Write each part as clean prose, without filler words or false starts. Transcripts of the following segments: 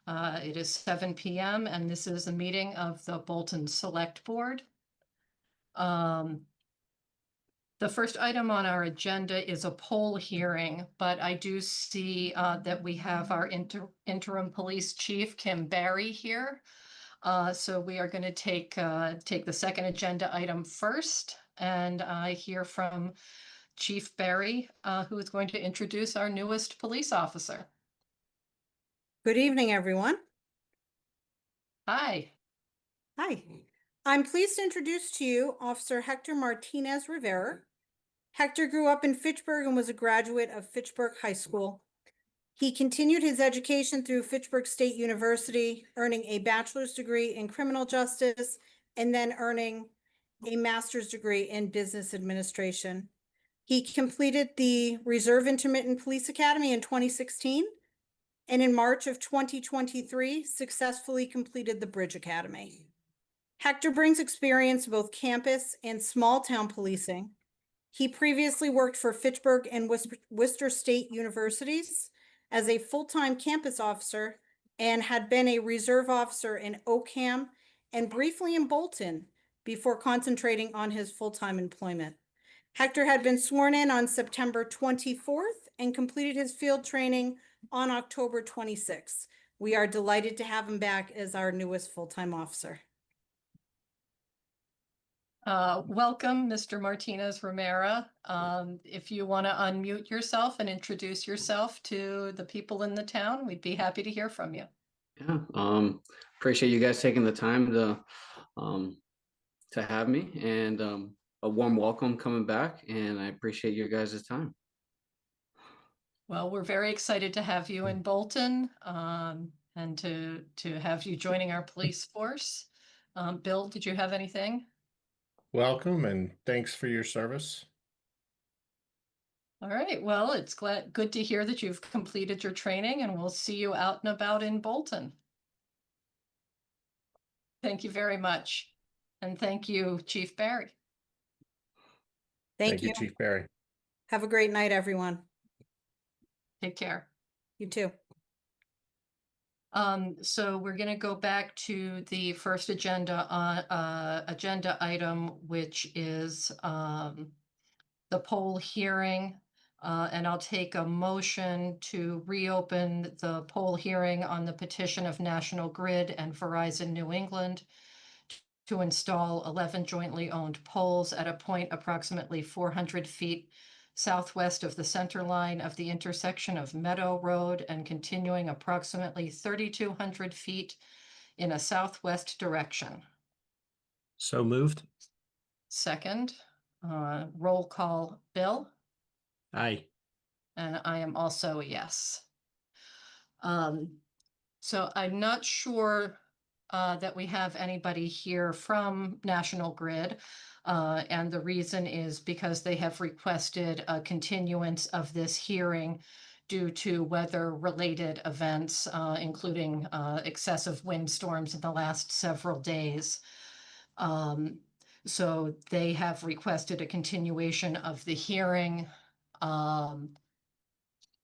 It is 7 p.m. and this is a meeting of the Bolton Select Board. The first item on our agenda is a poll hearing, but I do see that we have our interim police chief, Kim Barry, here. So we are going to take the second agenda item first, and I hear from Chief Barry, who is going to introduce our newest police officer. Good evening, everyone. Hi. Hi. I'm pleased to introduce to you Officer Hector Martinez Rivera. Hector grew up in Fitchburg and was a graduate of Fitchburg High School. He continued his education through Fitchburg State University, earning a bachelor's degree in criminal justice and then earning a master's degree in business administration. He completed the Reserve Intermittent Police Academy in 2016, and in March of 2023, successfully completed the Bridge Academy. Hector brings experience both campus and small town policing. He previously worked for Fitchburg and Worcester State Universities as a full-time campus officer and had been a reserve officer in Oakham and briefly in Bolton before concentrating on his full-time employment. Hector had been sworn in on September 24th and completed his field training on October 26th. We are delighted to have him back as our newest full-time officer. Welcome, Mr. Martinez Romero. If you want to unmute yourself and introduce yourself to the people in the town, we'd be happy to hear from you. Yeah, appreciate you guys taking the time to have me, and a warm welcome coming back, and I appreciate your guys' time. Well, we're very excited to have you in Bolton and to have you joining our police force. Bill, did you have anything? Welcome and thanks for your service. All right. Well, it's good to hear that you've completed your training, and we'll see you out and about in Bolton. Thank you very much. And thank you, Chief Barry. Thank you, Chief Barry. Have a great night, everyone. Take care. You too. So we're going to go back to the first agenda item, which is the poll hearing. And I'll take a motion to reopen the poll hearing on the petition of National Grid and Verizon New England to install 11 jointly owned poles at a point approximately 400 feet southwest of the center line of the intersection of Meadow Road and continuing approximately 3,200 feet in a southwest direction. So moved. Second, roll call, Bill. Aye. And I am also a yes. So I'm not sure that we have anybody here from National Grid. And the reason is because they have requested a continuance of this hearing due to weather-related events, including excessive windstorms in the last several days. So they have requested a continuation of the hearing.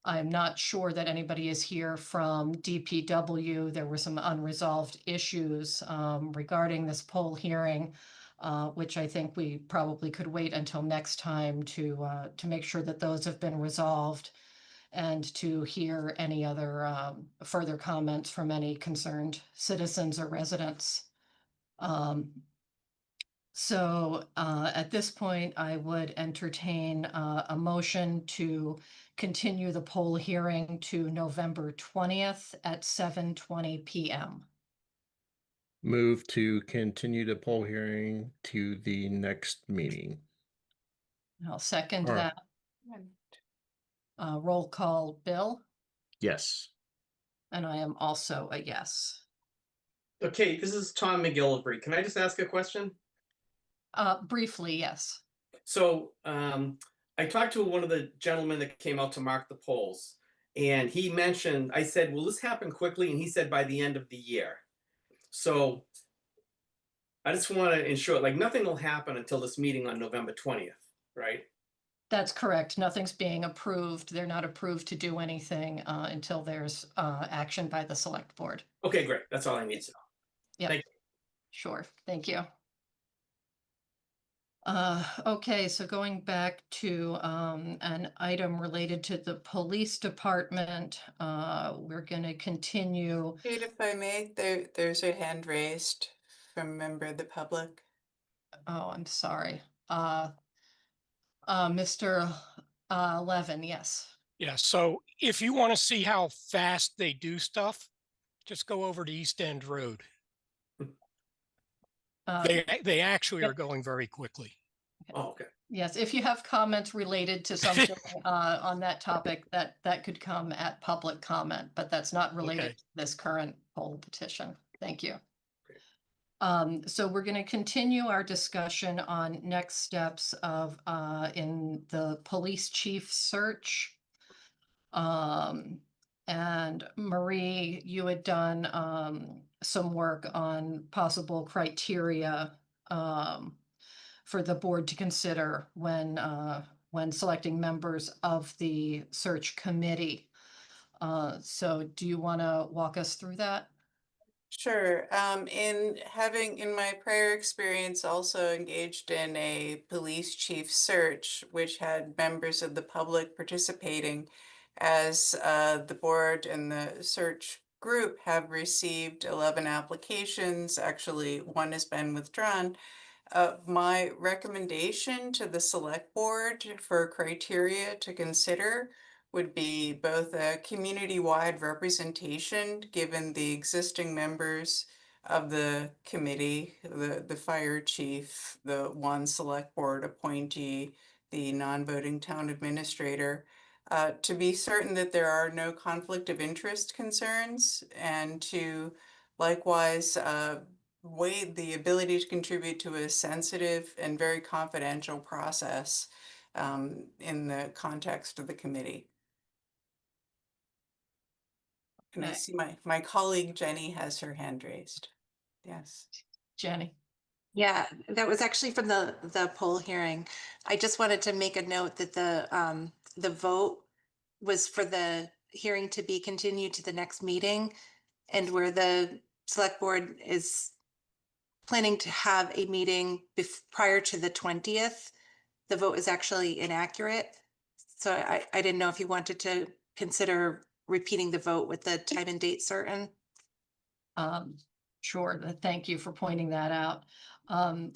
I'm not sure that anybody is here from DPW. There were some unresolved issues regarding this poll hearing, which I think we probably could wait until next time to make sure that those have been resolved and to hear any other further comments from any concerned citizens or residents. So at this point, I would entertain a motion to continue the poll hearing to November 20th at 7:20 p.m. Move to continue the poll hearing to the next meeting. I'll second Or- that. Roll call, Bill, Yes. and I am also a yes. Okay, this is Tom McGillivray. Can I just ask a question? Briefly, yes. So I talked to one of the gentlemen that came out to mark the polls, and he mentioned, I said, will this happen quickly? And he said by the end of the year. So I just want to ensure, like, nothing will happen until this meeting on November 20th, right? That's correct. Nothing's being approved. They're not approved to do anything until there's action by the select board. Okay, great. That's all I need to know. Yep. Thank Sure, thank you. Okay, so going back to an item related to the police department, we're gonna continue. Kate, if I may, there's a hand raised from a member of the public. Oh, I'm sorry. Mr. Levin, yes. Yeah, so if you want to see how fast they do stuff, just go over to East End Road. Uh, They actually yep. are going very quickly. Oh, okay. Yes, if you have comments related to something on that topic, that could come at public comment, but that's not related Okay. to this current poll petition. Thank you. Great. So we're going to continue our discussion on next steps of in the police chief search. And Marie, you had done some work on possible criteria for the board to consider when selecting members of the search committee. So do you want to walk us through that? Sure. In my prior experience, also engaged in a police chief search, which had members of the public participating, as the board and the search group have received 11 applications. Actually, one has been withdrawn. My recommendation to the select board for criteria to consider would be both a community-wide representation, given the existing members of the committee, the fire chief, the one select board appointee, the non-voting town administrator, to be certain that there are no conflict of interest concerns, and to likewise weigh the ability to contribute to a sensitive and very confidential process in the context of the committee. And I Okay. see my colleague Jenny has her hand raised. Yes. Jenny? Yeah, that was actually from the poll hearing. I just wanted to make a note that the vote was for the hearing to be continued to the next meeting, and where the select board is planning to have a meeting prior to the 20th, the vote is actually inaccurate. So I didn't know if you wanted to consider repeating the vote with the time and date certain. Sure, thank you for pointing that out.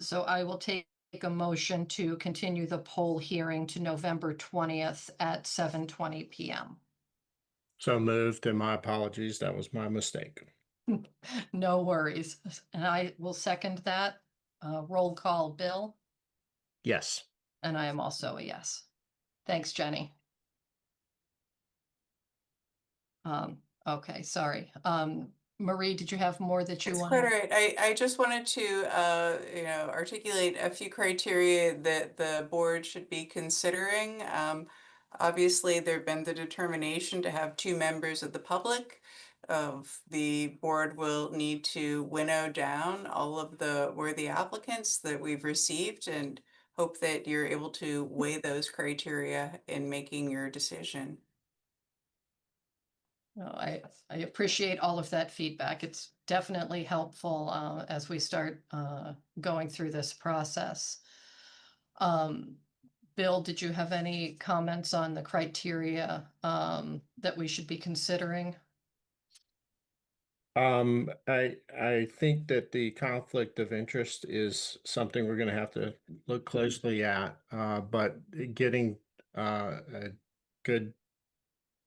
So I will take a motion to continue the poll hearing to November 20th at 7:20 p.m. So moved, and my apologies. That was my mistake. No worries. And I will second that. Roll call, Bill, Yes. and I am also a yes. Thanks, Jenny. Okay, sorry. Marie, did you have more that you It's want? quite all right. I just wanted to articulate a few criteria that the board should be considering. Obviously, there have been the determination to have 2 members of the public. The board will need to winnow down all of the worthy applicants that we've received, and hope that you're able to weigh those criteria in making your decision. No, I appreciate all of that feedback. It's definitely helpful as we start going through this process. Bill, did you have any comments on the criteria that we should be considering? I think that the conflict of interest is something we're going to have to look closely at, but getting a good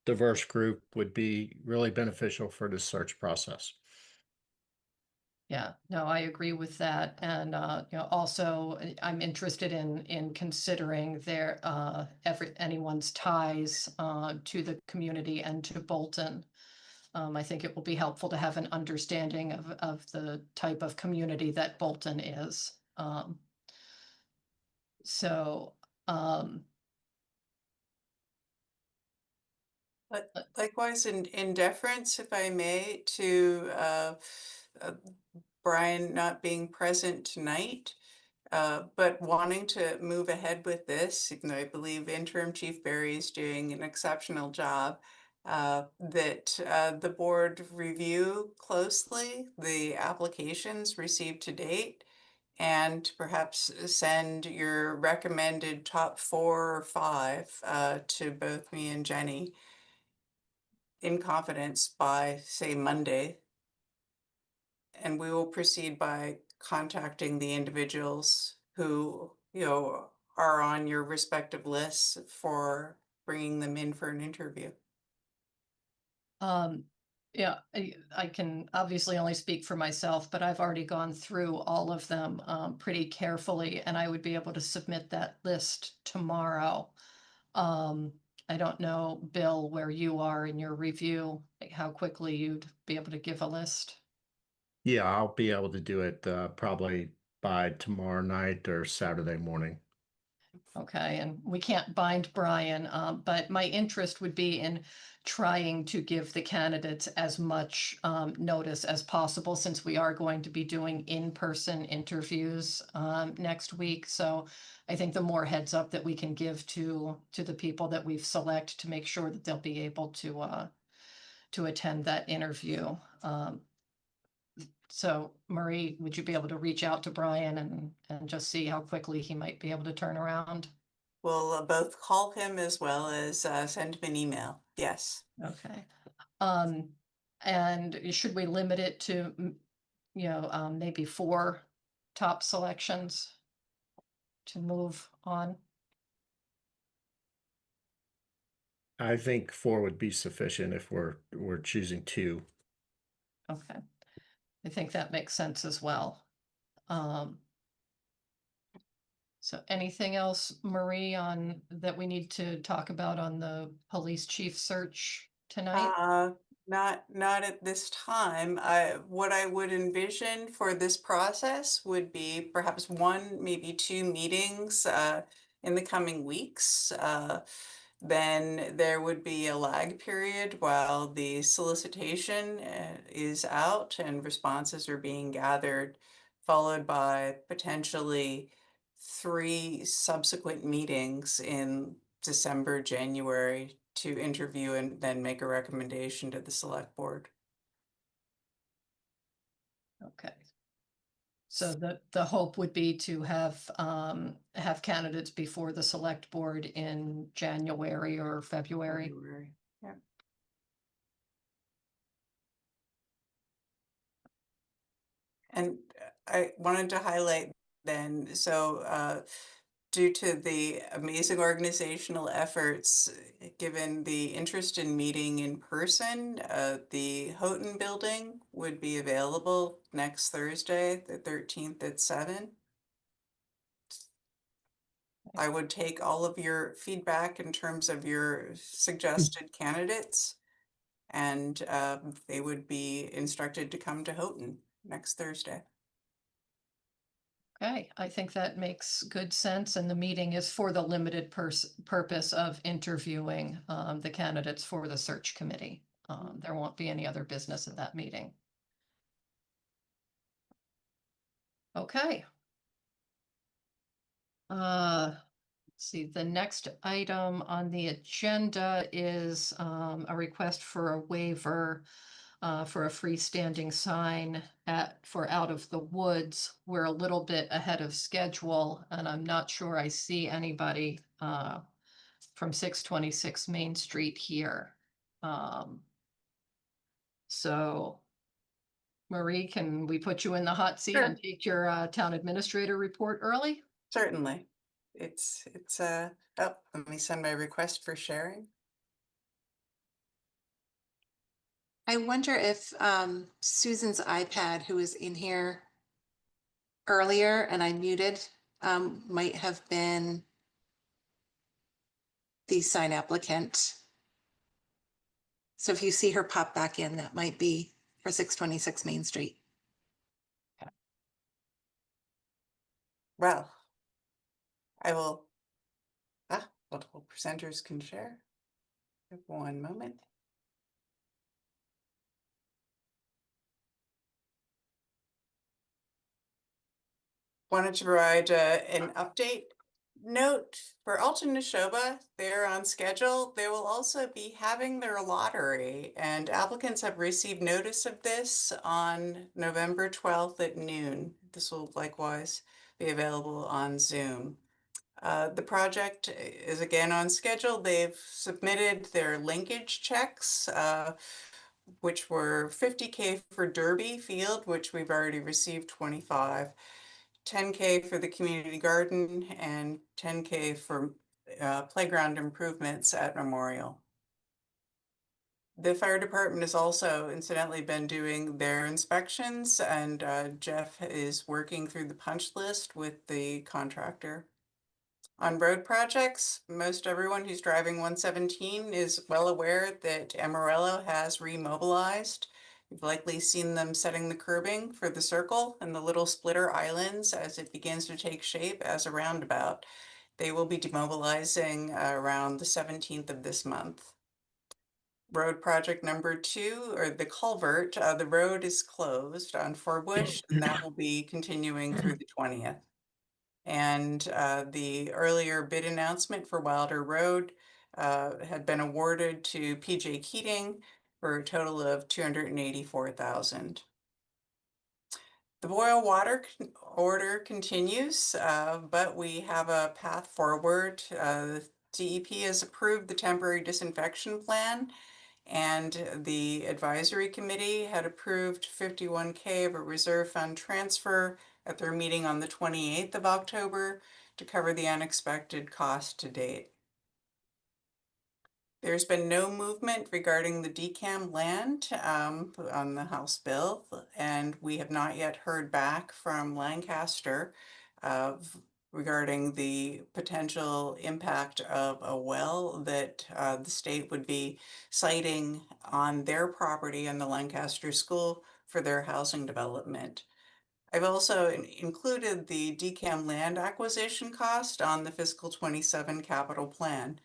diverse group would be really beneficial for the search process. Yeah, no, I agree with that. And also I'm interested in considering their anyone's ties to the community and to Bolton. I think it will be helpful to have an understanding of the type of community that Bolton is. But likewise, in deference, if I may, to Brian not being present tonight, But wanting to move ahead with this, even though I believe interim Chief Barry is doing an exceptional job, that the board review closely the applications received to date and perhaps send your recommended top 4 or 5 to both me and Jenny in confidence by, say, Monday. And we will proceed by contacting the individuals who, are on your respective lists for bringing them in for an interview. Yeah, I can obviously only speak for myself, but I've already gone through all of them pretty carefully, and I would be able to submit that list tomorrow. I don't know, Bill, where you are in your review, like how quickly you'd be able to give a list. Yeah, I'll be able to do it probably by tomorrow night or Saturday morning. Okay, and we can't bind Brian, but my interest would be in trying to give the candidates as much notice as possible, since we are going to be doing in-person interviews next week. So I think the more heads up that we can give to the people that we've selected to make sure that they'll be able to attend that interview. So Marie, would you be able to reach out to Brian and just see how quickly he might be able to turn around? We'll both call him as well as send him an email. Yes. Okay. And should we limit it to, maybe 4 top selections to move on? I think 4 would be sufficient if we're choosing 2. Okay. I think that makes sense as well. So anything else, Marie, on that we need to talk about on the police chief search tonight? Not at this time. What I would envision for this process would be perhaps 1, maybe 2 meetings in the coming weeks. Then there would be a lag period while the solicitation is out and responses are being gathered, followed by potentially 3 subsequent meetings in December, January to interview and then make a recommendation to the select board. Okay. So the hope would be to have candidates before the select board in January or February. Yeah. And I wanted to highlight then, so due to the amazing organizational efforts, given the interest in meeting in person, the Houghton Building would be available next Thursday, the 13th at 7. I would take all of your feedback in terms of your suggested candidates, and they would be instructed to come to Houghton next Thursday. Okay, I think that makes good sense, and the meeting is for the limited purpose of interviewing the candidates for the search committee. There won't be any other business at that meeting. Okay. Let's see, the next item on the agenda is a request for a waiver for a freestanding sign for Out of the Woods. We're a little bit ahead of schedule, and I'm not sure I see anybody from 626 Main Street here. So Marie, can we put you in the hot seat and take your town administrator report early? Certainly. It's oh, let me send my request for sharing. I wonder if Susan's iPad, who was in here earlier and I muted, might have been the sign applicant. So if you see her pop back in, that might be for 626 Main Street. Well, I will, multiple presenters can share. 1 moment. wanted to provide an update note for Alton Neshoba. They're on schedule. They will also be having their lottery, and applicants have received notice of this on November 12th at noon. This will likewise be available on Zoom. The project is again on schedule. They've submitted their linkage checks, which were 50K for Derby Field, which we've already received 25, 10K for the community garden, and 10K for playground improvements at Memorial. The fire department has also incidentally been doing their inspections, and Jeff is working through the punch list with the contractor. On road projects, most everyone who's driving 117 is well aware that Amarillo has remobilized. You've likely seen them setting the curbing for the circle and the little splitter islands as it begins to take shape as a roundabout. They will be demobilizing around the 17th of this month. Road project number 2, or the culvert, the road is closed on Forbush, and that will be continuing through the 20th. And the earlier bid announcement for Wilder Road had been awarded to PJ Keating for a total of $284,000. The boil water order continues, but we have a path forward. The DEP has approved the temporary disinfection plan, and the advisory committee had approved 51K of a reserve fund transfer at their meeting on the 28th of October to cover the unexpected cost to date. There's been no movement regarding the DCAM land on the House bill, and we have not yet heard back from Lancaster regarding the potential impact of a well that the state would be siting on their property in the Lancaster School for their housing development. I've also included the DCAM land acquisition cost on the fiscal 27 capital plan.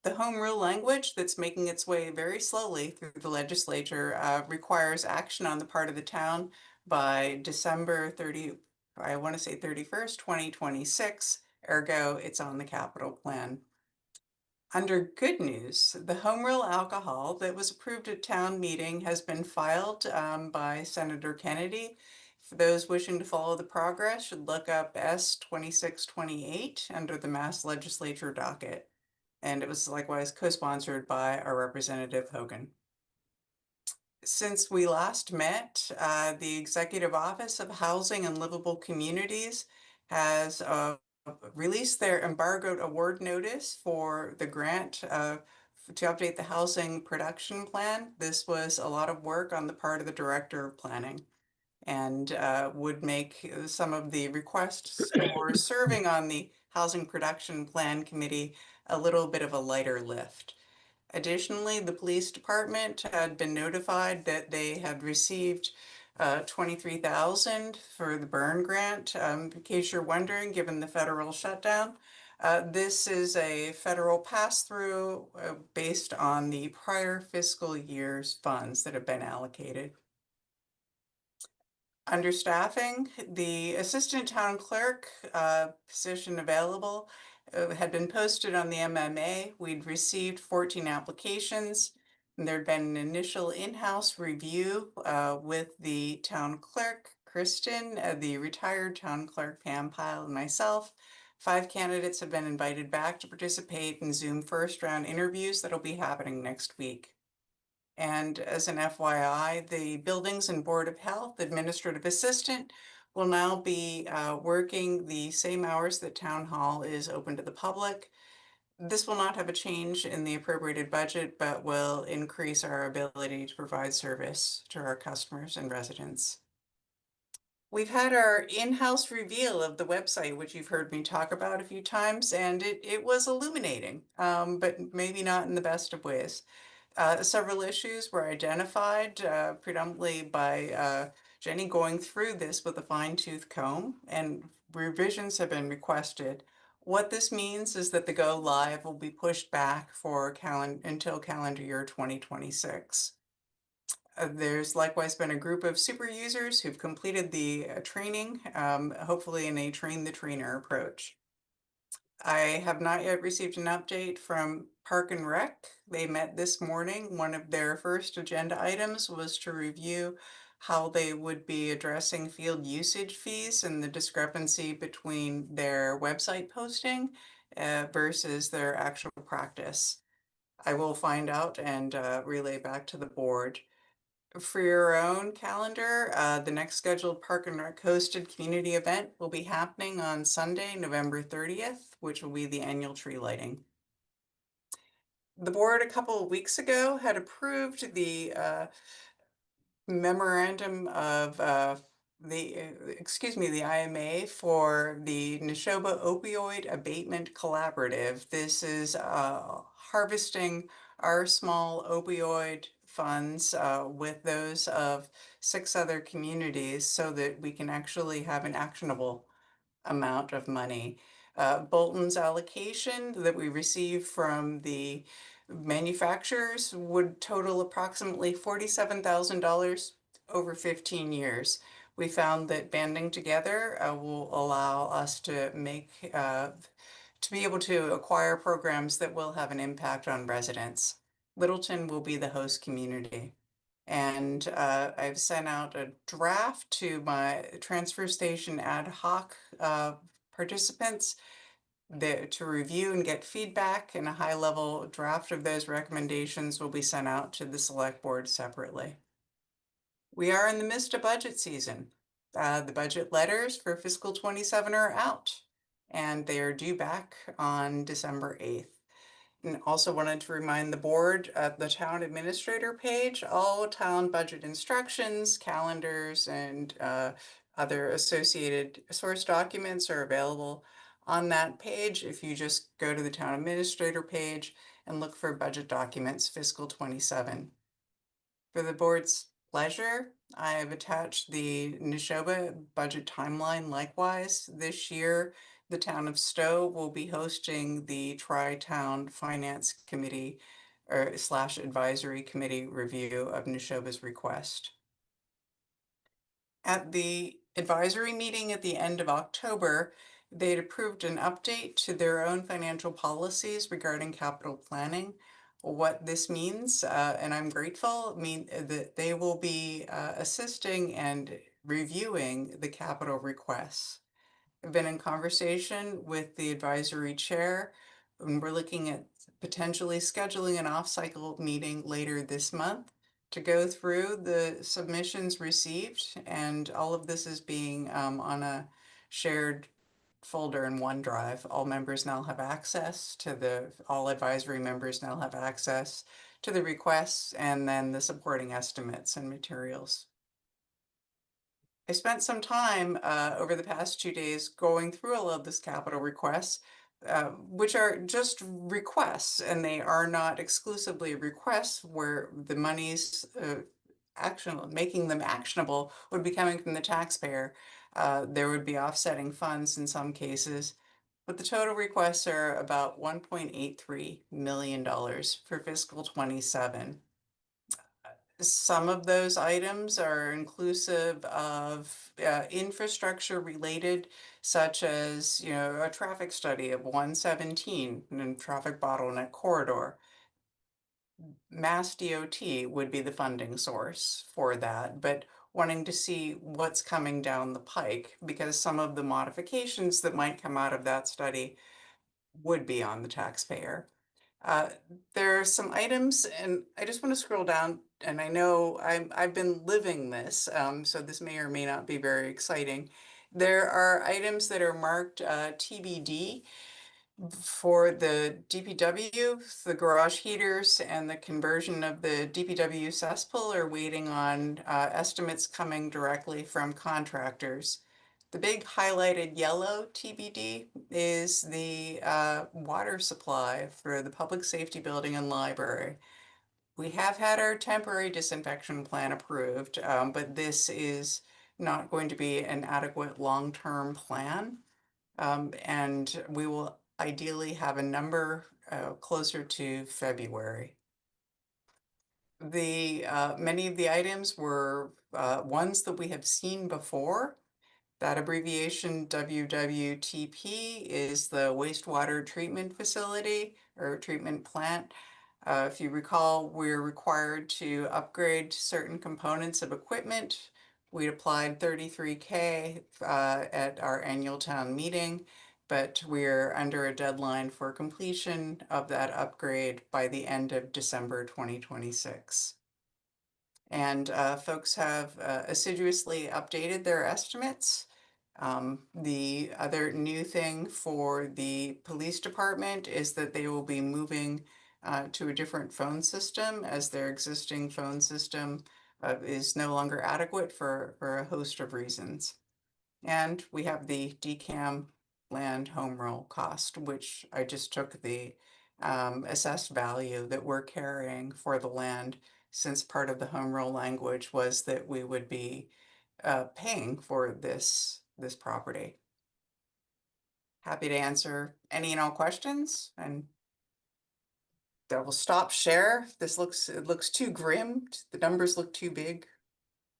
The home rule language that's making its way very slowly through the legislature requires action on the part of the town by December 30, I want to say 31st, 2026. Ergo, it's on the capital plan. Under good news, the home rule alcohol that was approved at town meeting has been filed by Senator Kennedy. For those wishing to follow the progress, should look up S2628 under the Mass Legislature docket. And it was likewise co-sponsored by our Representative Hogan. Since we last met, the Executive Office of Housing and Livable Communities has released their embargoed award notice for the grant to update the housing production plan. This was a lot of work on the part of the Director of Planning, and would make some of the requests for serving on the Housing Production Plan Committee a little bit of a lighter lift. Additionally, the police department had been notified that they had received $23,000 for the burn grant. In case you're wondering, given the federal shutdown, this is a federal pass-through based on the prior fiscal year's funds that have been allocated. Under staffing, the assistant town clerk position available had been posted on the MMA. We'd received 14 applications, and there'd been an initial in-house review with the town clerk, Kristen, the retired town clerk, Pam Pyle, and myself. 5 candidates have been invited back to participate in Zoom first round interviews that'll be happening next week. And as an FYI, the Buildings and Board of Health Administrative Assistant will now be working the same hours that Town Hall is open to the public. This will not have a change in the appropriated budget, but will increase our ability to provide service to our customers and residents. We've had our in-house reveal of the website, which you've heard me talk about a few times, and it was illuminating, but maybe not in the best of ways. Several issues were identified predominantly by Jenny going through this with a fine-tooth comb, and revisions have been requested. What this means is that the go live will be pushed back for until calendar year 2026. There's likewise been a group of super users who've completed the training, hopefully in a train the trainer approach. I have not yet received an update from Park and Rec. They met this morning. One of their first agenda items was to review how they would be addressing field usage fees and the discrepancy between their website posting versus their actual practice. I will find out and relay back to the board. For your own calendar, the next scheduled Park and Rec hosted community event will be happening on Sunday, November 30th, which will be the annual tree lighting. The board a couple of weeks ago had approved the memorandum of the IMA for the Neshoba Opioid Abatement Collaborative. This is harvesting our small opioid funds with those of 6 other communities so that we can actually have an actionable amount of money. Bolton's allocation that we receive from the manufacturers would total approximately $47,000 over 15 years. We found that banding together will allow us to to be able to acquire programs that will have an impact on residents. Littleton will be the host community. And I've sent out a draft to my transfer station ad hoc participants to review and get feedback, and a high-level draft of those recommendations will be sent out to the select board separately. We are in the midst of budget season. The budget letters for fiscal 27 are out, and they are due back on December 8th. And also wanted to remind the board at the town administrator page, all town budget instructions, calendars, and other associated source documents are available on that page. If you just go to the town administrator page and look for budget documents fiscal 27. For the board's pleasure, I have attached the Neshoba budget timeline likewise. This year, the town of Stowe will be hosting the Tri-Town Finance Committee / Advisory Committee review of Neshoba's request. At the advisory meeting at the end of October, they had approved an update to their own financial policies regarding capital planning. What this means, and I'm grateful, that they will be assisting and reviewing the capital requests. I've been in conversation with the advisory chair, and we're looking at potentially scheduling an off-cycle meeting later this month to go through the submissions received, and all of this is being on a shared folder in OneDrive. All members now have access to all advisory members now have access to the requests and then the supporting estimates and materials. I spent some time over the past 2 days going through all of this capital requests, which are just requests, and they are not exclusively requests where the money's making them actionable would be coming from the taxpayer. There would be offsetting funds in some cases, but the total requests are about $1.83 million for fiscal 27. Some of those items are inclusive of infrastructure related, such as, a traffic study of 117 and traffic bottleneck corridor. Mass DOT would be the funding source for that, but wanting to see what's coming down the pike, because some of the modifications that might come out of that study would be on the taxpayer. There are some items, and I just want to scroll down, and I know I've been living this, so this may or may not be very exciting. There are items that are marked TBD for the DPW, the garage heaters, and the conversion of the DPW cesspool are waiting on estimates coming directly from contractors. The big highlighted yellow TBD is the water supply for the public safety building and library. We have had our temporary disinfection plan approved, but this is not going to be an adequate long-term plan. And we will ideally have a number closer to February. Many of the items were ones that we have seen before. That abbreviation WWTP is the wastewater treatment facility or treatment plant. If you recall, we're required to upgrade certain components of equipment. We applied 33K at our annual town meeting, but we're under a deadline for completion of that upgrade by the end of December 2026. And folks have assiduously updated their estimates. The other new thing for the police department is that they will be moving to a different phone system, as their existing phone system is no longer adequate for a host of reasons. And we have the DCAM land home rule cost, which I just took the assessed value that we're carrying for the land, since part of the home rule language was that we would be paying for this property. Happy to answer any and all questions, and I will stop share. It looks too grim. The numbers look too big.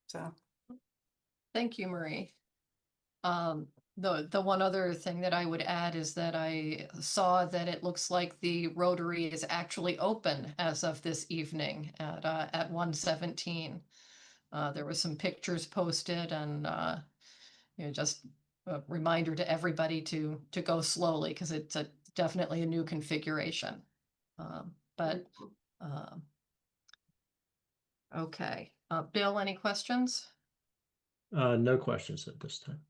So Thank you, Marie. The one other thing that I would add is that I saw that it looks like the Rotary is actually open as of this evening at 1:17. There was some pictures posted, and just a reminder to everybody to go slowly, because it's definitely a new configuration. But okay, Bill, any questions? No questions at this time.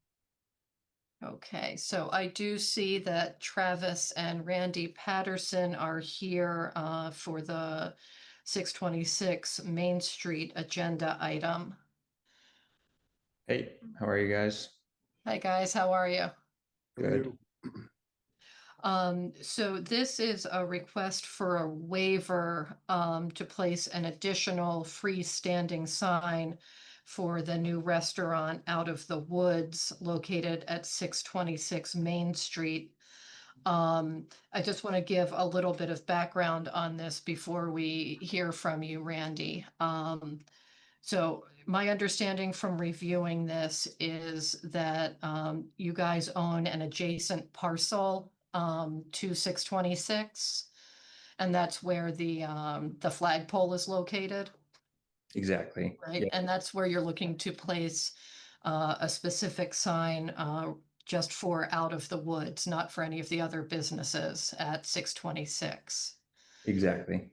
Okay, so I do see that Travis and Randy Patterson are here for the 626 Main Street agenda item. Hey, how are you guys? Hi, guys, how are you? Good. So this is a request for a waiver to place an additional freestanding sign for the new restaurant Out of the Woods located at 626 Main Street. I just want to give a little bit of background on this before we hear from you, Randy. So my understanding from reviewing this is that you guys own an adjacent parcel to 626, and that's where the flagpole is located, Exactly. right? Yeah. And that's where you're looking to place a specific sign just for Out of the Woods, not for any of the other businesses at 626. Exactly.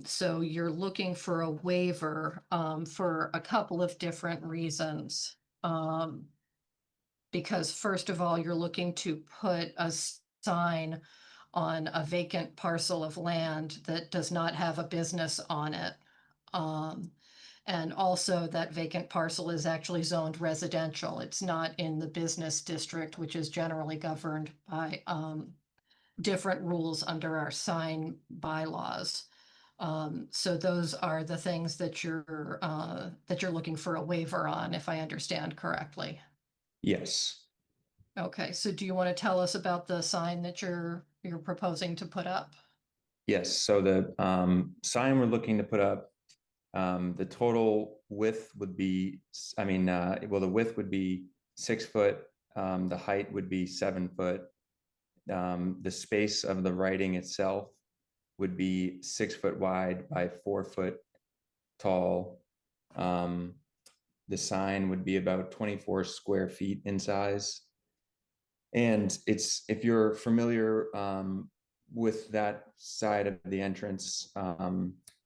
So you're looking for a waiver for a couple of different reasons. Because first of all, you're looking to put a sign on a vacant parcel of land that does not have a business on it. And also that vacant parcel is actually zoned residential. It's not in the business district, which is generally governed by different rules under our sign bylaws. So those are the things that you're looking for a waiver on, if I understand correctly. Yes. Okay, so do you want to tell us about the sign that you're proposing to put up? Yes. So the sign we're looking to put up, the total width would be, well, the width would be 6 foot. The height would be 7 foot. The space of the writing itself would be 6 foot wide by 4 foot tall. The sign would be about 24 square feet in size. And it's, if you're familiar with that side of the entrance,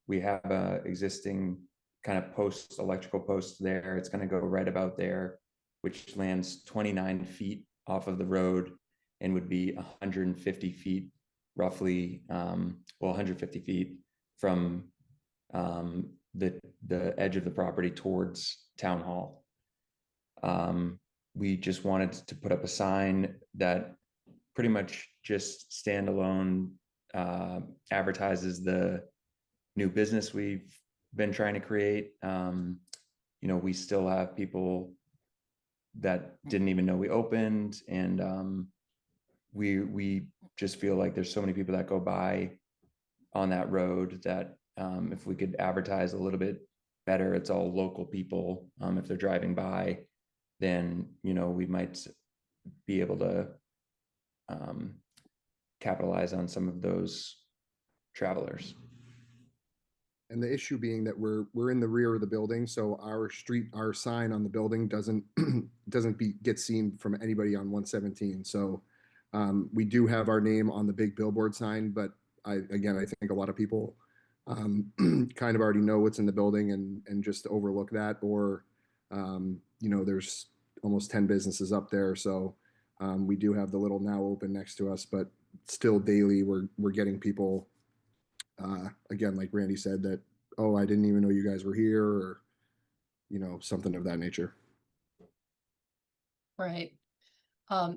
we have a existing kind of post, electrical post there. It's going to go right about there, which lands 29 feet off of the road and would be 150 feet roughly, 150 feet from the edge of the property towards Town Hall. We just wanted to put up a sign that pretty much just standalone advertises the new business we've been trying to create. We still have people that didn't even know we opened, and we just feel like there's so many people that go by on that road that if we could advertise a little bit better, it's all local people. If they're driving by, then, you know, we might be able to capitalize on some of those travelers. And the issue being that we're in the rear of the building, so our sign on the building doesn't get seen from anybody on 117. So we do have our name on the big billboard sign, but I think a lot of people kind of already know what's in the building and just overlook that, or you know, there's almost 10 businesses up there, so we do have the little now open next to us, but still daily we're getting people. Again, like Randy said, that, oh, I didn't even know you guys were here, or, you know, something of that nature. Right.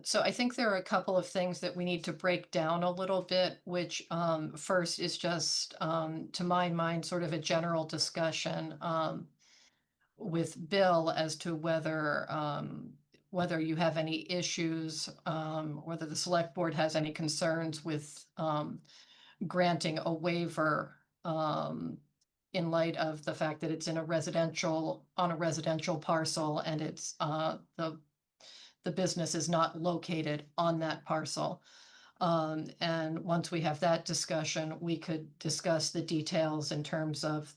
So I think there are a couple of things that we need to break down a little bit, which first is just, to my mind, sort of a general discussion with Bill as to whether you have any issues, whether the select board has any concerns with granting a waiver in light of the fact that it's on a residential parcel, and it's the business is not located on that parcel. And once we have that discussion, we could discuss the details in terms of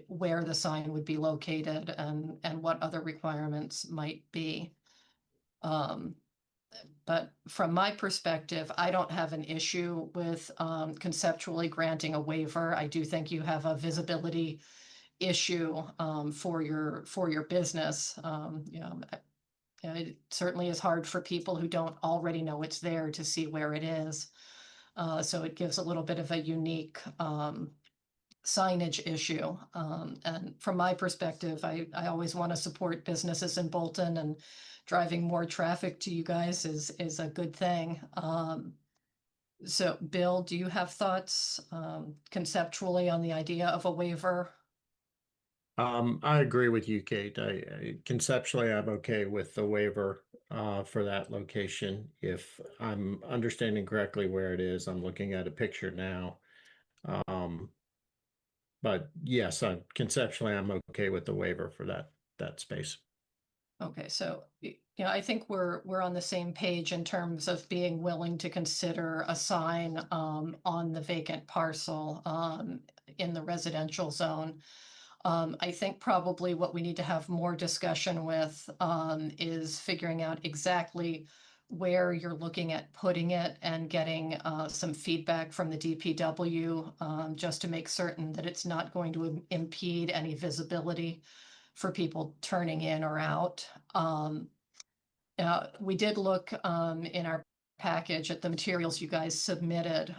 where the sign would be located and what other requirements might be. But from my perspective, I don't have an issue with conceptually granting a waiver. I do think you have a visibility issue for your business. You know, it certainly is hard for people who don't already know it's there to see where it is. So it gives a little bit of a unique signage issue. And from my perspective, I always want to support businesses in Bolton, and driving more traffic to you guys is a good thing. So Bill, do you have thoughts conceptually on the idea of a waiver? I agree with you, Kate. Conceptually, I'm okay with the waiver for that location. If I'm understanding correctly where it is, I'm looking at a picture now. But yes, conceptually, I'm okay with the waiver for that space. Okay, so I think we're on the same page in terms of being willing to consider a sign on the vacant parcel in the residential zone. I think probably what we need to have more discussion with is figuring out exactly where you're looking at putting it, and getting some feedback from the DPW just to make certain that it's not going to impede any visibility for people turning in or out. We did look in our package at the materials you guys submitted.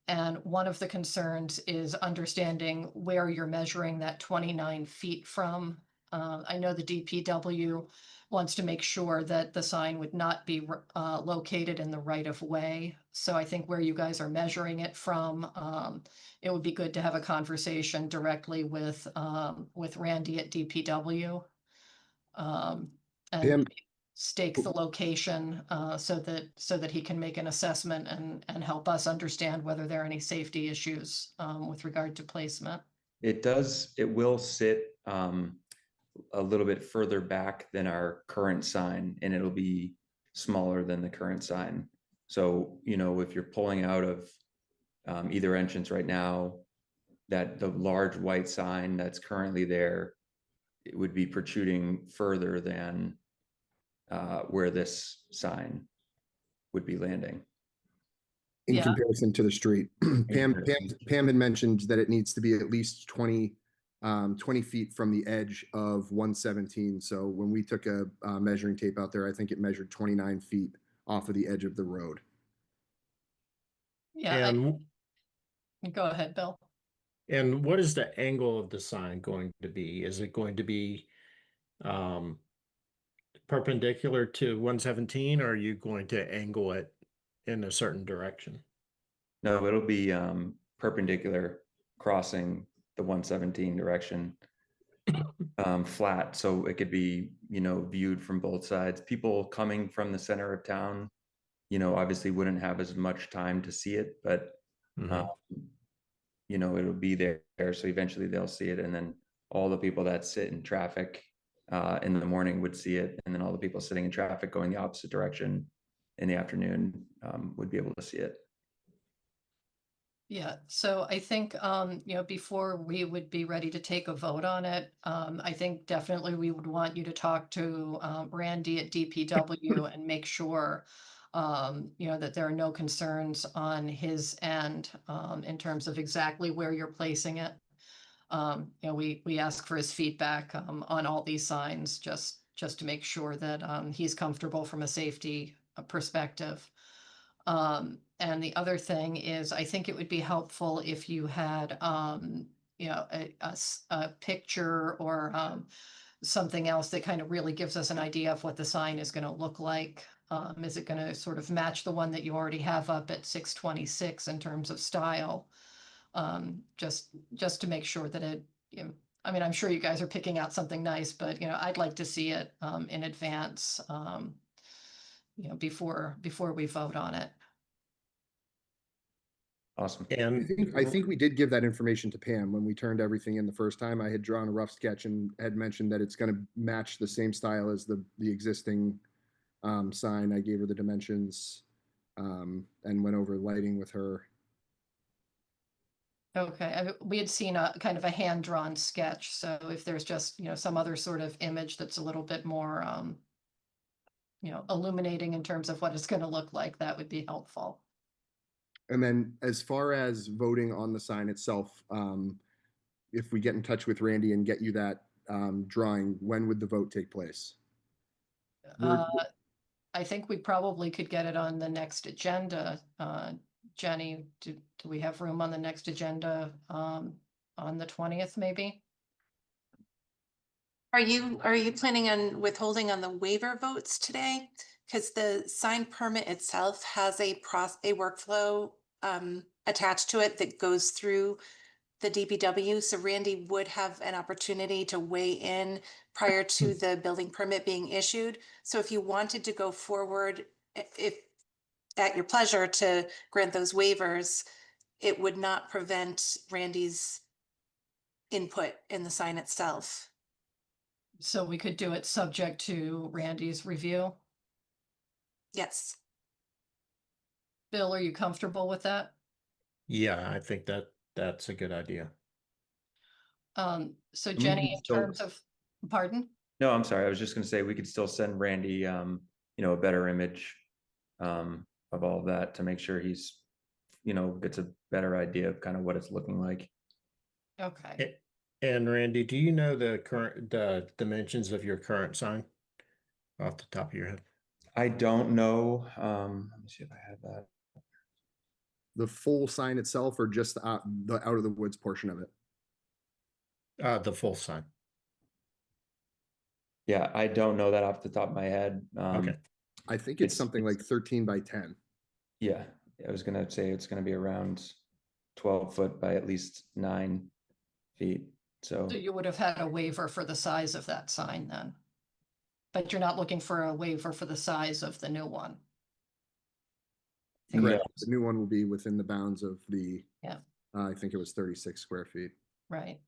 And one of the concerns is understanding where you're measuring that 29 feet from. I know the DPW wants to make sure that the sign would not be located in the right of way. So I think where you guys are measuring it from, it would be good to have a conversation directly with Randy at DPW. And Pam, stake the location so that he can make an assessment and help us understand whether there are any safety issues with regard to placement. It will sit a little bit further back than our current sign, and it'll be smaller than the current sign. So, you know, if you're pulling out of either entrance right now, that the large white sign that's currently there, it would be protruding further than where this sign would be landing. in Yeah. comparison to the street, Pam had mentioned that it needs to be at least 20 feet from the edge of 117. So when we took a measuring tape out there, I think it measured 29 feet off of the edge of the road. Yeah, And go ahead, Bill. And what is the angle of the sign going to be? Is it going to be perpendicular to 117, or are you going to angle it in a certain direction? No, it'll be perpendicular, crossing the 117 direction, flat, so it could be, you know, viewed from both sides. People coming from the center of town, you know, obviously wouldn't have as much time to see it, but you know, it'll be there. So eventually they'll see it. And then all the people that sit in traffic in the morning would see it. And then all the people sitting in traffic going the opposite direction in the afternoon would be able to see it. Yeah, so I think, you know, before we would be ready to take a vote on it, I think definitely we would want you to talk to Randy at DPW and make sure, you know, that there are no concerns on his end in terms of exactly where you're placing it. You know, we ask for his feedback on all these signs, just to make sure that he's comfortable from a safety perspective. And the other thing is, I think it would be helpful if you had, you know, a picture or something else that kind of really gives us an idea of what the sign is going to look like. Is it going to sort of match the one that you already have up at 626 in terms of style? Just to make sure that it, you know, I mean, I'm sure you guys are picking out something nice, but, you know, I'd like to see it in advance, you know, before we vote on it. Awesome. And I think we did give that information to Pam when we turned everything in the first time. I had drawn a rough sketch and had mentioned that it's going to match the same style as the existing sign. I gave her the dimensions and went over lighting with her. Okay, we had seen a kind of a hand-drawn sketch, so if there's just, you know, some other sort of image that's a little bit more, you know, illuminating in terms of what it's gonna look like, that would be helpful. And then as far as voting on the sign itself, if we get in touch with Randy and get you that drawing, when would the vote take place? We're- I think we probably could get it on the next agenda. Jenny, do we have room on the next agenda, on the 20th, maybe? Are you planning on withholding on the waiver votes today? Because the sign permit itself has a workflow attached to it that goes through the DPW. So Randy would have an opportunity to weigh in prior to the building permit being issued. So if you wanted to go forward, if at your pleasure to grant those waivers, it would not prevent Randy's input in the sign itself. So we could do it subject to Randy's review. Yes. Bill, are you comfortable with that? yeah, I think that's a good idea. So Jenny, in still- terms of, pardon? No, I'm sorry. I was just going to say we could still send Randy, you know, a better image of all of that to make sure he's, you know, gets a better idea of kind of what it's looking like. Okay. And Randy, do you know the dimensions of your current sign off the top of your head? I don't know. Let me see if I have that. The full sign itself or just the out of the woods portion of it? The full sign. Yeah, I don't know that off the top of my head. Okay. I think it's something like 13 by 10. Yeah, I was gonna say it's gonna be around 12 foot by at least 9 feet. So So you would have had a waiver for the size of that sign then? But you're not looking for a waiver for the size of the new one? Correct. The new one will be within the bounds of the, Yeah. I think it was 36 square feet. Right.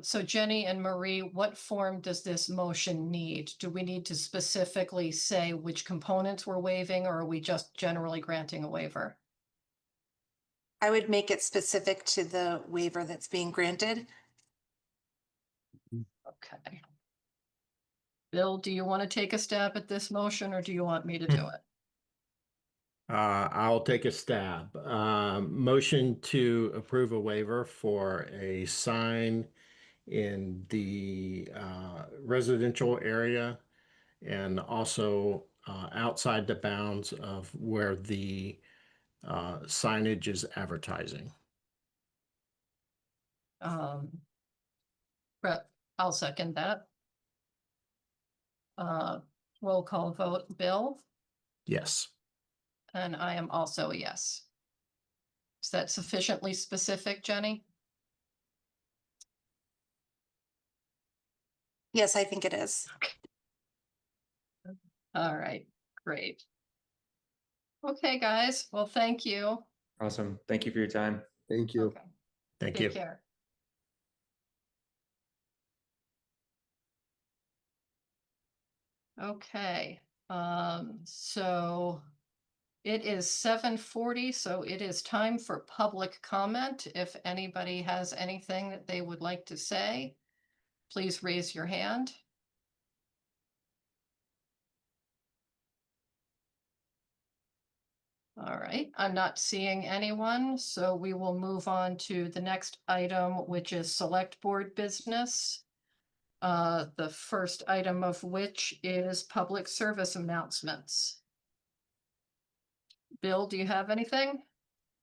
So Jenny and Marie, what form does this motion need? Do we need to specifically say which components we're waiving, or are we just generally granting a waiver? I would make it specific to the waiver that's being granted. Okay. Bill, do you want to take a stab at this motion, or do you want me to do it? I'll take a stab. Motion to approve a waiver for a sign in the residential area and also outside the bounds of where the signage is advertising. But I'll second that. Roll call vote, Bill, Yes. and I am also a yes. Is that sufficiently specific, Jenny? Yes, I think it is. All right, great. Okay, guys, well, thank you. awesome. Thank you for your time. Thank you. Okay. Thank Take you. care. Okay, so it is 7:40, so it is time for public comment. If anybody has anything that they would like to say, please raise your hand. All right, I'm not seeing anyone, so we will move on to the next item, which is select board business. The first item of which is public service announcements. Bill, do you have anything?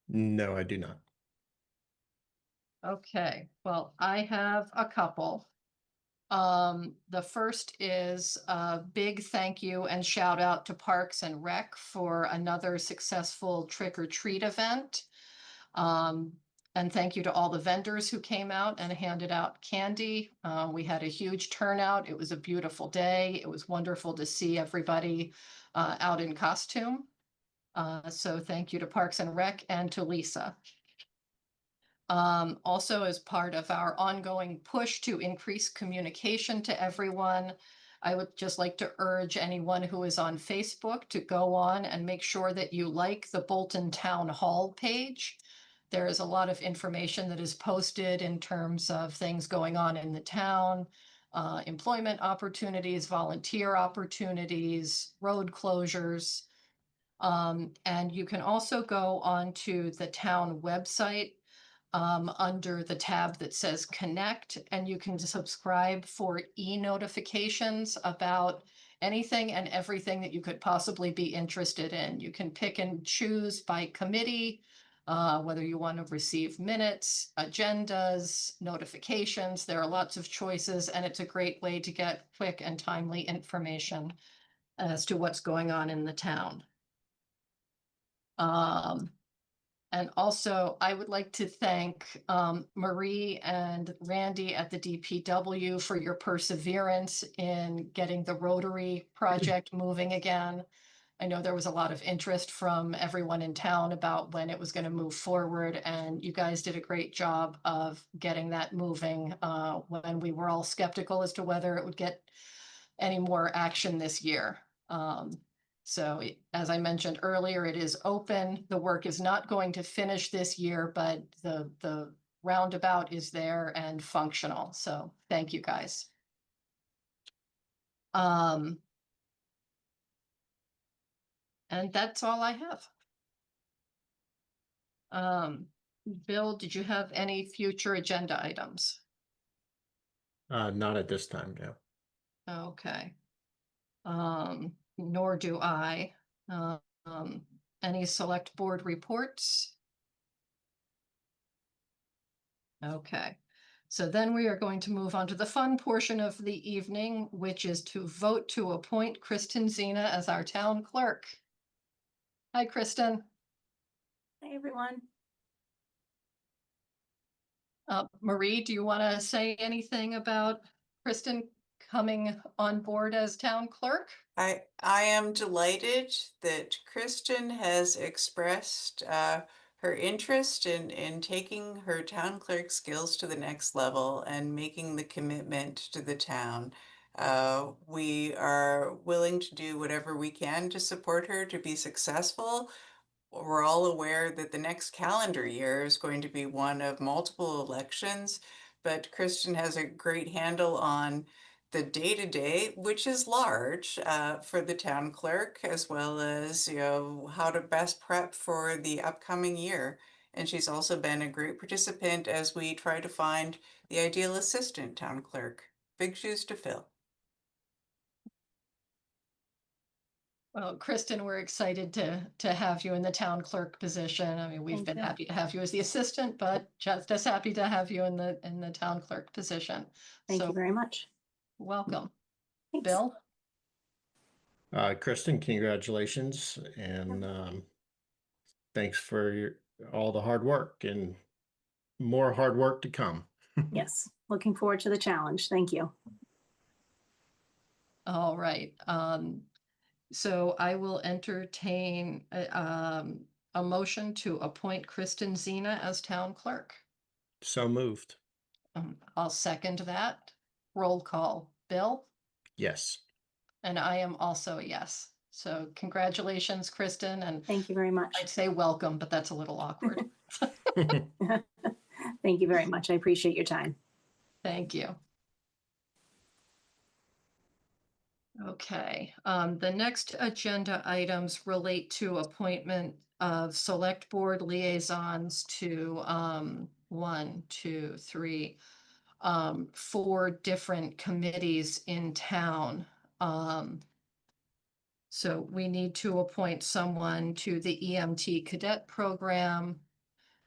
No, I do not. Okay, well, I have a couple. The first is a big thank you and shout out to Parks and Rec for another successful trick or treat event. And thank you to all the vendors who came out and handed out candy. We had a huge turnout. It was a beautiful day. It was wonderful to see everybody out in costume. So thank you to Parks and Rec and to Lisa. Also, as part of our ongoing push to increase communication to everyone, I would just like to urge anyone who is on Facebook to go on and make sure that you like the Bolton Town Hall page. There is a lot of information that is posted in terms of things going on in the town, employment opportunities, volunteer opportunities, road closures. And you can also go onto the town website under the tab that says Connect, and you can subscribe for e-notifications about anything and everything that you could possibly be interested in. You can pick and choose by committee, whether you want to receive minutes, agendas, notifications. There are lots of choices, and it's a great way to get quick and timely information as to what's going on in the town. And also, I would like to thank Marie and Randy at the DPW for your perseverance in getting the Rotary project moving again. I know there was a lot of interest from everyone in town about when it was going to move forward, and you guys did a great job of getting that moving when we were all skeptical as to whether it would get any more action this year. So as I mentioned earlier, it is open. The work is not going to finish this year, but the roundabout is there and functional. So thank you guys. And that's all I have. Bill, did you have any future agenda items? Not at this time, no. Okay. Nor do I. Any select board reports? Okay, so then we are going to move on to the fun portion of the evening, which is to vote to appoint Kristen Zena as our town clerk. Hi, Kristen. Hi, everyone. Marie, do you want to say anything about Kristen coming on board as town clerk? I am delighted that Kristen has expressed her interest in taking her town clerk skills to the next level and making the commitment to the town. We are willing to do whatever we can to support her to be successful. We're all aware that the next calendar year is going to be one of multiple elections, but Kristen has a great handle on the day-to-day, which is large for the town clerk, as well as, how to best prep for the upcoming year. And she's also been a great participant as we try to find the ideal assistant town clerk. Big shoes to fill. Well, Kristen, we're excited to have you in the town clerk position. I mean, we've Thank been you. happy to have you as the assistant, but just as happy to have you in the town clerk position. Thank So you very much. welcome. Thanks. Bill? Kristen, congratulations, and thanks for all the hard work and more hard work to come. Yes, looking forward to the challenge. Thank you. All right. So I will entertain a a motion to appoint Kristen Zena as town clerk? So moved. I'll second that. Roll call. Bill? Yes. And I am also a yes. So congratulations, Kristen, and Thank you very much. I'd say welcome, but that's a little awkward. Thank you very much. I appreciate your time. Thank you. Okay, the next agenda items relate to appointment of select board liaisons to, 1, 2, 3, 4 different committees in town. So we need to appoint someone to the EMT cadet program,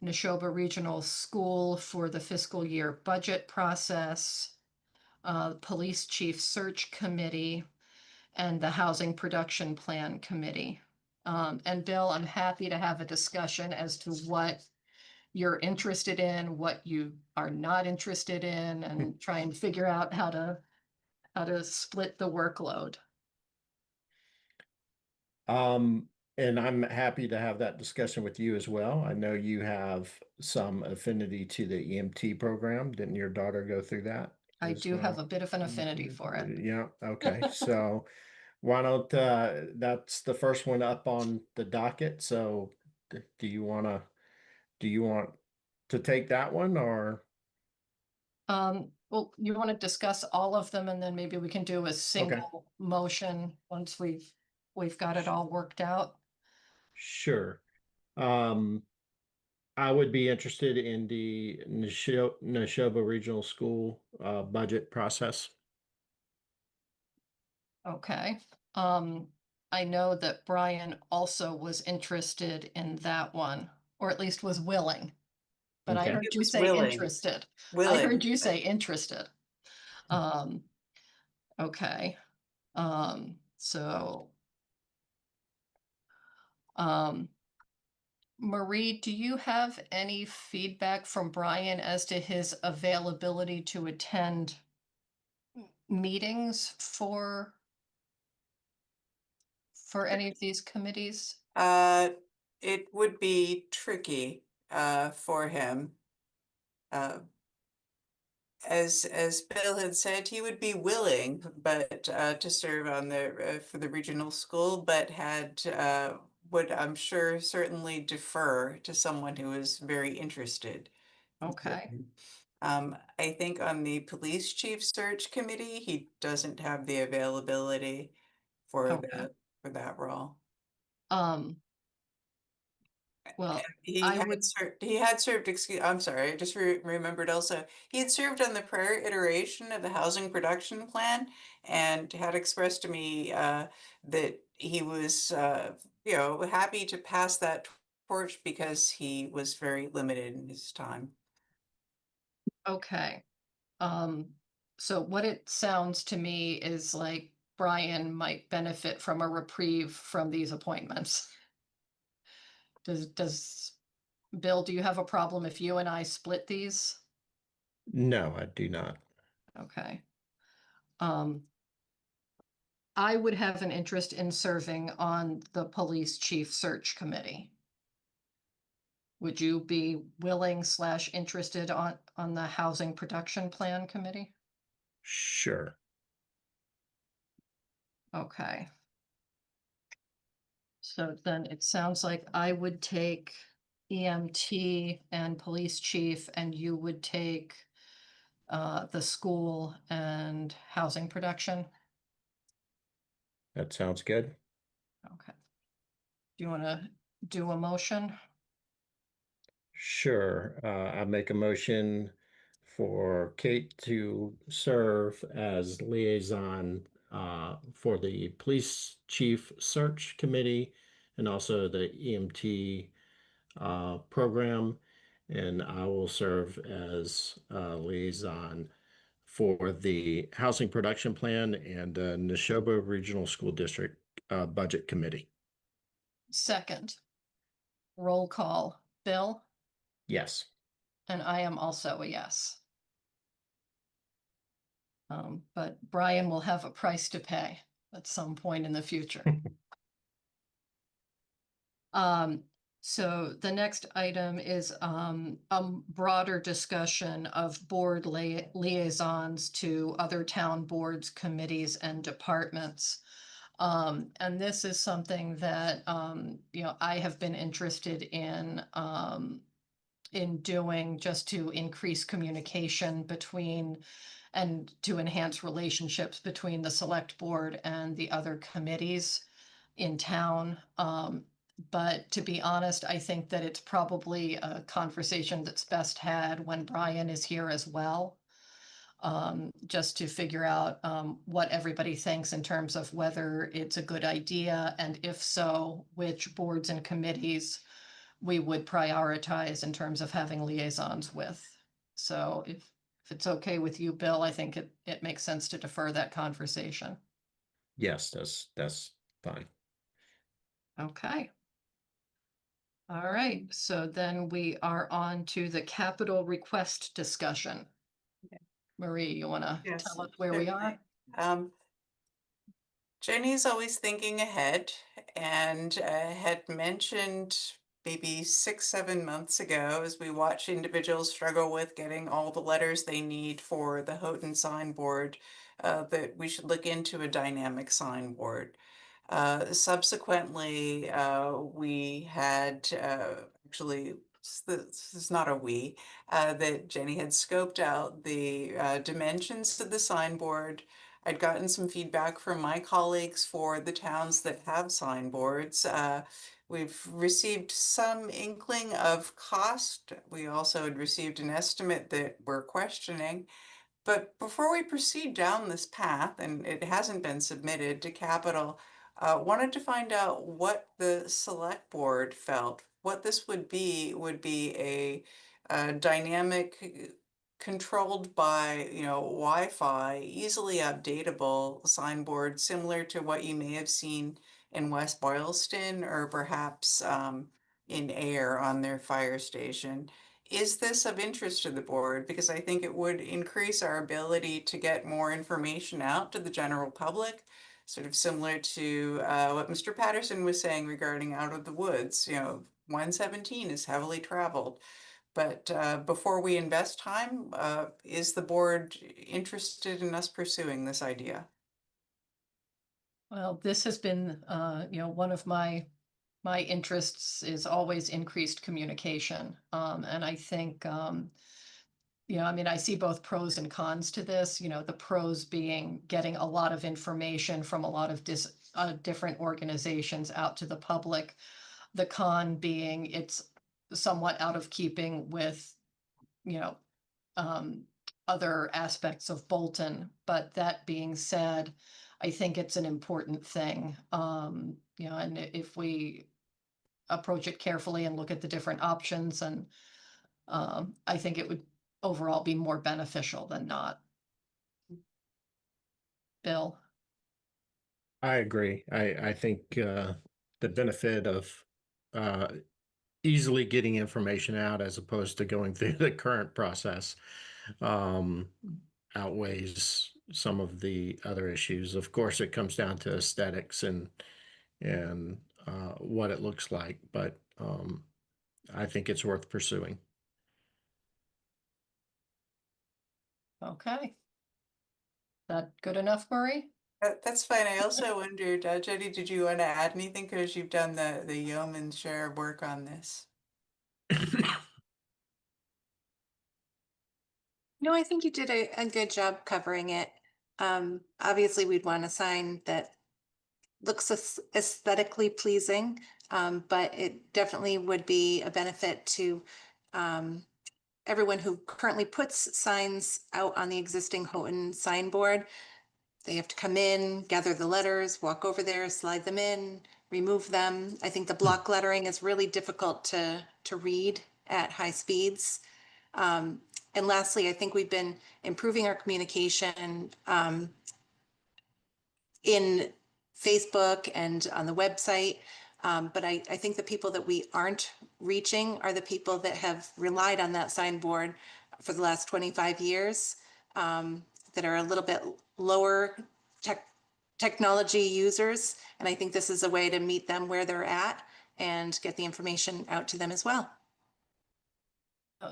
Neshoba Regional School for the fiscal year budget process, Police Chief Search Committee, and the Housing Production Plan Committee. And Bill, I'm happy to have a discussion as to what you're interested in, what you are not interested in, and try and figure out how to split the workload. And I'm happy to have that discussion with you as well. I know you have some affinity to the EMT program. Didn't your daughter go through that? I as do have well? a bit of an affinity for it. Yeah, okay, so why don't, that's the first one up on the docket, so do you want to take that one, or? Well, you want to discuss all of them and then maybe we can do a single motion once we've got it all worked out. Sure. I would be interested in the Neshoba Regional School budget process. Okay. I know that Brian also was interested in that one, or at least was willing. But I Okay. heard It you was say willing. interested. I Willing. heard you say interested. Okay. So Marie, do you have any feedback from Brian as to his availability to attend meetings for any of these committees? It would be tricky for him. As Bill had said, he would be willing, but to serve on the for the regional school, but had would, I'm sure, certainly defer to someone who is very interested. Okay. I think on the police chief search committee, he doesn't have the availability for Okay. for that role. Well, He I had would, served, I'm sorry, I just remembered also, he had served on the prior iteration of the housing production plan and had expressed to me that he was, happy to pass that torch because he was very limited in his time. okay. So what it sounds to me is like Brian might benefit from a reprieve from these appointments. Does Bill, do you have a problem if you and I split these? No, I do not. Okay. I would have an interest in serving on the police chief search committee. Would you be willing / interested on the housing production plan committee? Sure. Okay. So then it sounds like I would take EMT and police chief, and you would take the school and housing production. That sounds good. Okay. Do you want to do a motion? Sure. I make a motion for Kate to serve as liaison for the police chief search committee and also the EMT program. And I will serve as liaison for the housing production plan and Neshoba Regional School District budget committee. Second. Roll call. Bill? Yes. And I am also a yes. But Brian will have a price to pay at some point in the future. So the next item is a broader discussion of board liaisons to other town boards, committees, and departments. And this is something that, you know, I have been interested in doing just to increase communication between and to enhance relationships between the select board and the other committees in town. But to be honest, I think that it's probably a conversation that's best had when Brian is here as well. Just to figure out what everybody thinks in terms of whether it's a good idea, and if so, which boards and committees we would prioritize in terms of having liaisons with. So if it's okay with you, Bill, I think it makes sense to defer that conversation. Yes, that's fine. Okay. All right, so then we are on to the capital request discussion. Marie, you want to Yes, tell us where we are? certainly. Jenny's always thinking ahead and had mentioned maybe 6, 7 months ago, as we watch individuals struggle with getting all the letters they need for the Houghton sign board, that we should look into a dynamic sign board. Subsequently, we had actually, this is not a we, that Jenny had scoped out the dimensions of the signboard. I'd gotten some feedback from my colleagues for the towns that have signboards. We've received some inkling of cost. We also had received an estimate that we're questioning. But before we proceed down this path, and it hasn't been submitted to Capital, wanted to find out what the select board felt. What this would be a dynamic, controlled by, Wi-Fi, easily updatable signboard, similar to what you may have seen in West Boylston or perhaps in Air on their fire station. Is this of interest to the board? Because I think it would increase our ability to get more information out to the general public, sort of similar to what Mr. Patterson was saying regarding Out of the Woods. 117 is heavily traveled. But before we invest time, is the board interested in us pursuing this idea? Well, this has been, one of my interests is always increased communication. And I think, I see both pros and cons to this, the pros being getting a lot of information from a lot of different organizations out to the public. The con being it's somewhat out of keeping with, other aspects of Bolton. But that being said, I think it's an important thing. And if we approach it carefully and look at the different options, and I think it would overall be more beneficial than not. Bill? I agree. I think the benefit of easily getting information out as opposed to going through the current process outweighs some of the other issues. Of course, it comes down to aesthetics and what it looks like, but I think it's worth pursuing. Okay. That good enough, Marie? That's fine. I also wondered, Jenny, did you want to add anything? Because you've done the yeoman's share of work on this. No, I think you did a good job covering it. Obviously, we'd want a sign that looks aesthetically pleasing, but it definitely would be a benefit to everyone who currently puts signs out on the existing Houghton signboard. They have to come in, gather the letters, walk over there, slide them in, remove them. I think the block lettering is really difficult to read at high speeds. And lastly, I think we've been improving our communication in Facebook and on the website. But I think the people that we aren't reaching are the people that have relied on that signboard for the last 25 years, that are a little bit lower technology users. And I think this is a way to meet them where they're at and get the information out to them as well.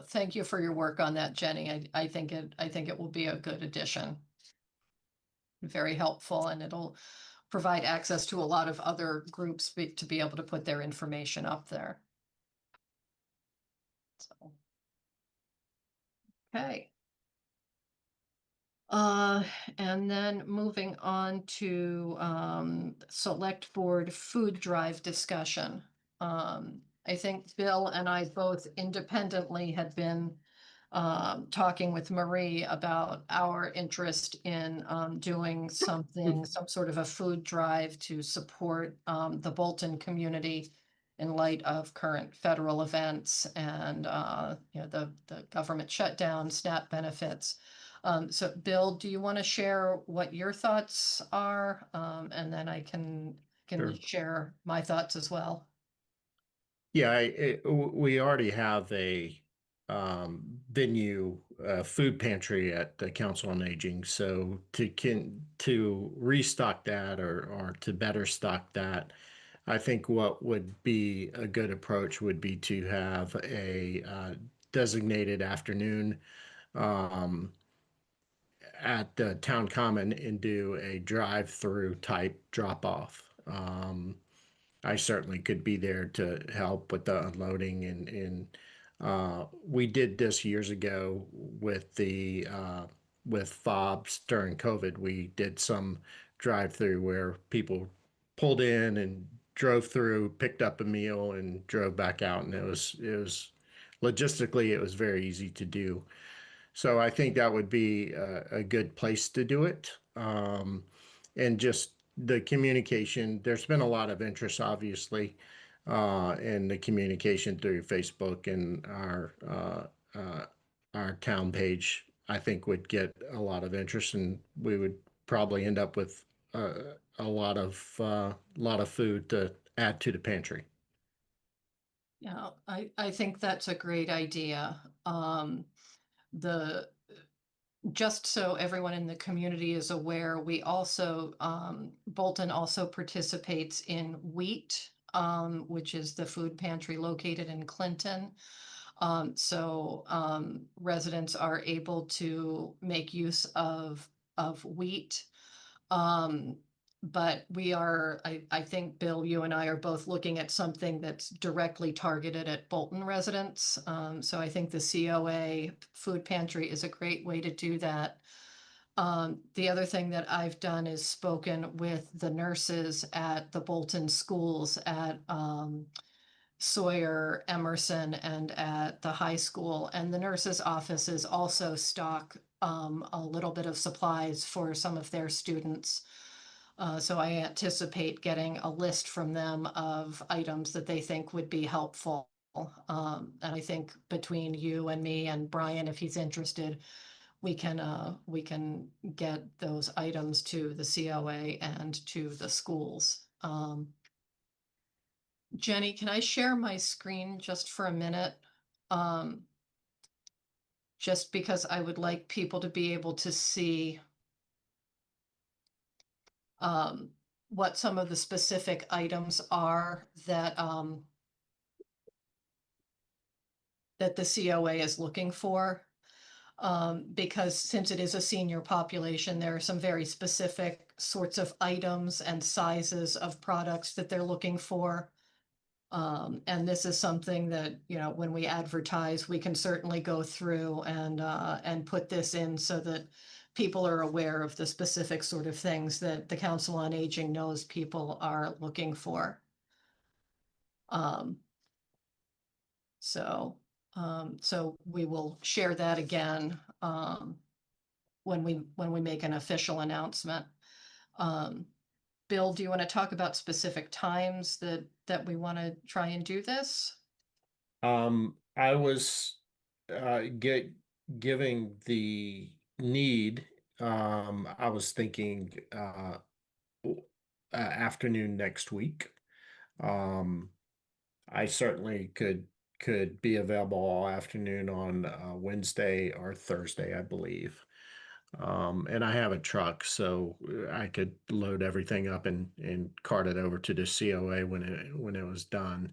Thank you for your work on that, Jenny. I think it will be a good addition. Very helpful, and it'll provide access to a lot of other groups to be able to put their information up there. So. Okay. And then moving on to select board food drive discussion. I think Bill and I both independently had been talking with Marie about our interest in doing something, some sort of a food drive to support the Bolton community in light of current federal events and you know, the government shutdown, SNAP benefits. So Bill, do you want to share what your thoughts are? And then I can Sure. share my thoughts as well. Yeah, we already have a venue food pantry at the Council on Aging. So to restock that or to better stock that, I think what would be a good approach would be to have a designated afternoon at the town common and do a drive-through type drop-off. I certainly could be there to help with the unloading and we did this years ago with the with fobs during COVID. We did some drive-through where people pulled in and drove through, picked up a meal, and drove back out, and it was logistically it was very easy to do. So I think that would be a good place to do it. And just the communication, there's been a lot of interest, obviously, in the communication through Facebook and our town page, I think would get a lot of interest, and we would probably end up with a lot of food to add to the pantry. Yeah, I think that's a great idea. The just so everyone in the community is aware, we also Bolton also participates in Wheat, which is the food pantry located in Clinton. So residents are able to make use of Wheat. But we are, I think, Bill, you and I are both looking at something that's directly targeted at Bolton residents. So I think the COA food pantry is a great way to do that. The other thing that I've done is spoken with the nurses at the Bolton schools at Sawyer, Emerson, and at the high school. And the nurses' offices also stock a little bit of supplies for some of their students. So I anticipate getting a list from them of items that they think would be helpful. And I think between you and me and Brian, if he's interested, we can get those items to the COA and to the schools. Jenny, can I share my screen just for a minute? Just because I would like people to be able to see what some of the specific items are that that the COA is looking for. Because since it is a senior population, there are some very specific sorts of items and sizes of products that they're looking for. And this is something that, you know, when we advertise, we can certainly go through and put this in so that people are aware of the specific sort of things that the Council on Aging knows people are looking for. So we will share that again when we make an official announcement. Bill, do you want to talk about specific times that we want to try and do this? I was giving the need. I was thinking afternoon next week. I certainly could be available all afternoon on Wednesday or Thursday, I believe. And I have a truck, so I could load everything up and cart it over to the COA when it was done.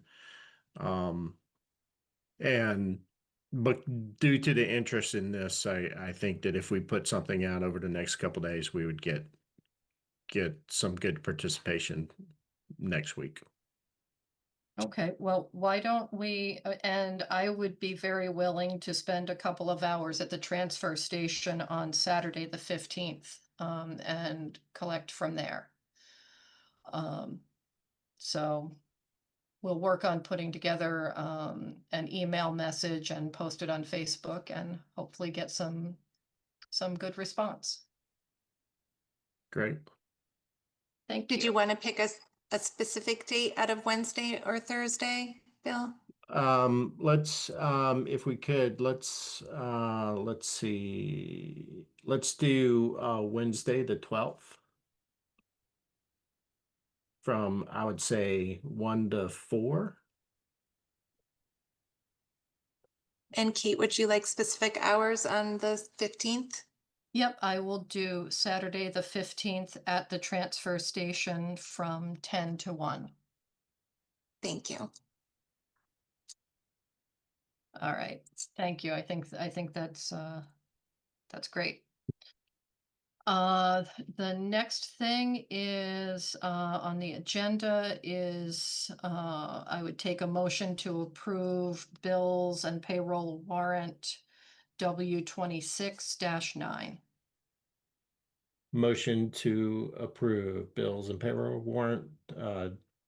But due to the interest in this, I think that if we put something out over the next couple days, we would get some good participation next week. Okay, well, why don't we, and I would be very willing to spend a couple of hours at the transfer station on Saturday, the 15th, and collect from there. So we'll work on putting together, an email message and post it on Facebook and hopefully get some good response. Great. Thank you. Did you want to pick a specific date out of Wednesday or Thursday, Bill? Let's if we could, let's see. Let's do Wednesday the 12th from, I would say, 1 to 4. And Kate, would you like specific hours on the 15th? Yep, I will do Saturday, the 15th at the transfer station from 10 to 1. Thank you. All right, thank you. I think that's great. The next thing is on the agenda is I would take a motion to approve bills and payroll warrant W26-9. Motion to approve bills and payroll warrant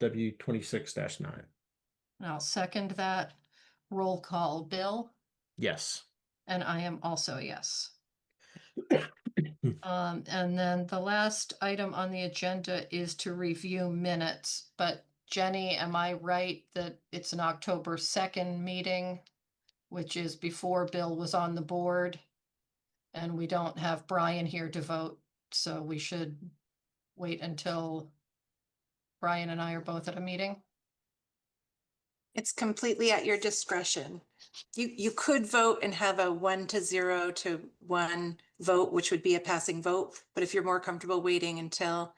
W26-9. I'll second that. Roll call, Bill, Yes. and I am also a yes. And then the last item on the agenda is to review minutes, but Jenny, am I right that it's an October 2nd meeting, which is before Bill was on the board? And we don't have Brian here to vote, so we should wait until Brian and I are both at a meeting? It's completely at your discretion. You could vote and have a 1-0 to 1 vote, which would be a passing vote. But if you're more comfortable waiting until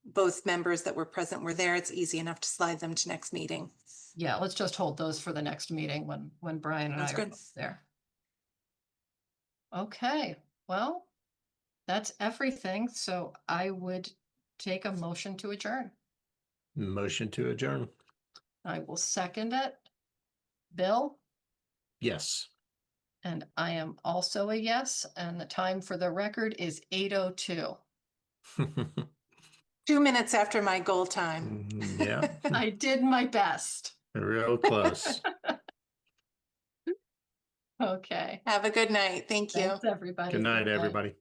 both members that were present were there, it's easy enough to slide them to next meeting. Yeah, let's just hold those for the next meeting when Brian and Sounds I are good. both there. Okay, well, that's everything. So I would take a motion to adjourn. Motion to adjourn. I will second it. Bill, Yes. and I am also a yes, and the time for the record is 8:02. 2 minutes after my goal time. Yeah. I did my best. Real close. Okay. Have a good night. Thank you. Thanks, everybody. Good night, Bye. everybody.